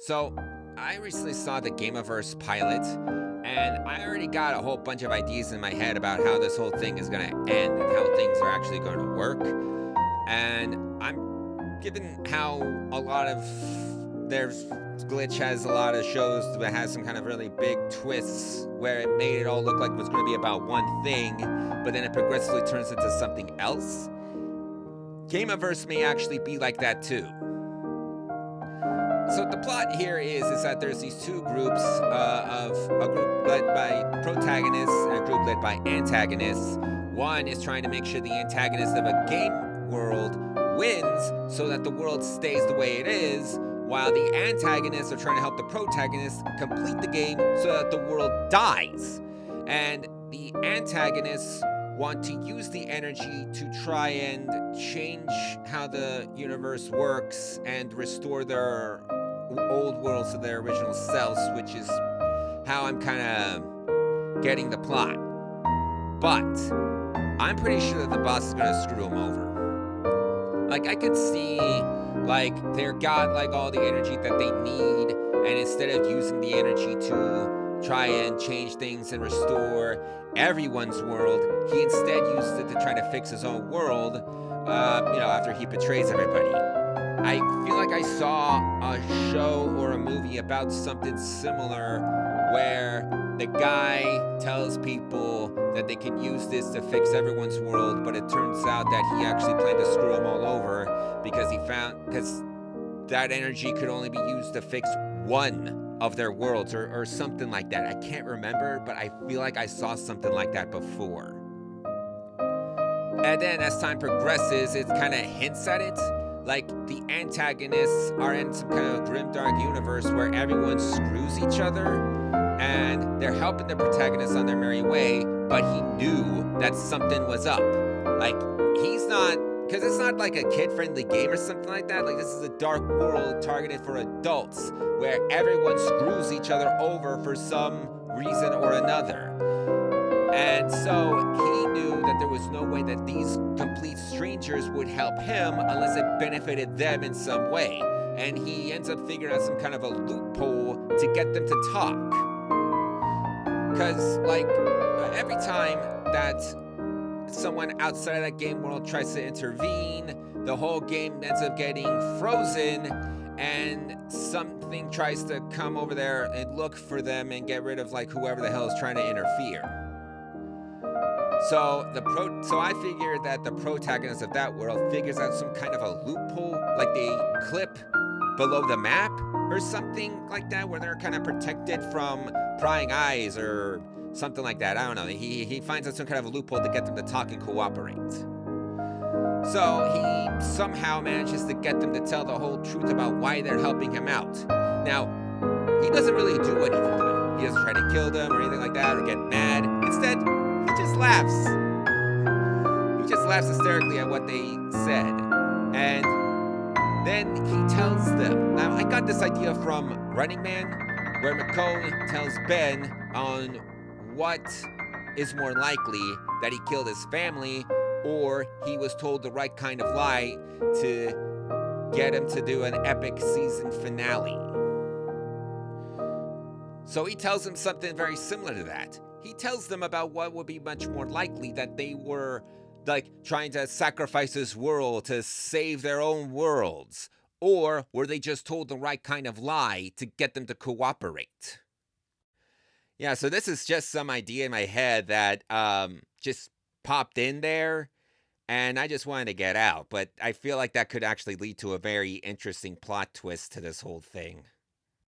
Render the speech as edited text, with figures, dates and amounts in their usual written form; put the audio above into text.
So, I recently saw the Gameaverse pilot, and I already got a whole bunch of ideas in my head about how this whole thing is going to end and how things are actually going to work. And I'm given how a lot of there's Glitch has a lot of shows that has some kind of really big twists where it made it all look like it was going to be about one thing, but then it progressively turns into something else. Gameaverse may actually be like that too. So the plot here is that there's these two groups of a group led by protagonists and a group led by antagonists. One is trying to make sure the antagonist of a game world wins so that the world stays the way it is, while the antagonists are trying to help the protagonist complete the game so that the world dies. And the antagonists want to use the energy to try and change how the universe works and restore their old worlds to their original selves, which is how I'm kind of getting the plot. But I'm pretty sure that the boss is going to screw him over. Like, I could see, like, they're got, like, all the energy that they need, and instead of using the energy to try and change things and restore everyone's world, he instead used it to try to fix his own world, after he betrays everybody. I feel like I saw a show or a movie about something similar where the guy tells people that they can use this to fix everyone's world, but it turns out that he actually planned to screw them all over because that energy could only be used to fix one of their worlds or something like that. I can't remember, but I feel like I saw something like that before. And then as time progresses, it kind of hints at it. Like the antagonists are in some kind of grimdark universe where everyone screws each other and they're helping the protagonist on their merry way, but he knew that something was up. Like he's not, because it's not like a kid-friendly game or something like that. Like this is a dark world targeted for adults where everyone screws each other over for some reason or another. And so he knew that there was no way that these complete strangers would help him unless it benefited them in some way. And he ends up figuring out some kind of a loophole to get them to talk. Because, like, every time that someone outside of that game world tries to intervene, the whole game ends up getting frozen, and something tries to come over there and look for them and get rid of, like, whoever the hell is trying to interfere. So I figured that the protagonist of that world figures out some kind of a loophole, like they clip below the map or something like that, where they're kind of protected from prying eyes or something like that. I don't know. He finds out some kind of a loophole to get them to talk and cooperate. So he somehow manages to get them to tell the whole truth about why they're helping him out. Now, he doesn't really do anything to them. He doesn't try to kill them or anything like that or get mad. Instead, he just laughs. He just laughs hysterically at what they said. And then he tells them. Now, I got this idea from Running Man, where McCone tells Ben on what is more likely, that he killed his family or he was told the right kind of lie to get him to do an epic season finale. So he tells them something very similar to that. He tells them about what would be much more likely, that they were like trying to sacrifice this world to save their own worlds, or were they just told the right kind of lie to get them to cooperate? Yeah, so this is just some idea in my head that just popped in there, and I just wanted to get out, but I feel like that could actually lead to a very interesting plot twist to this whole thing.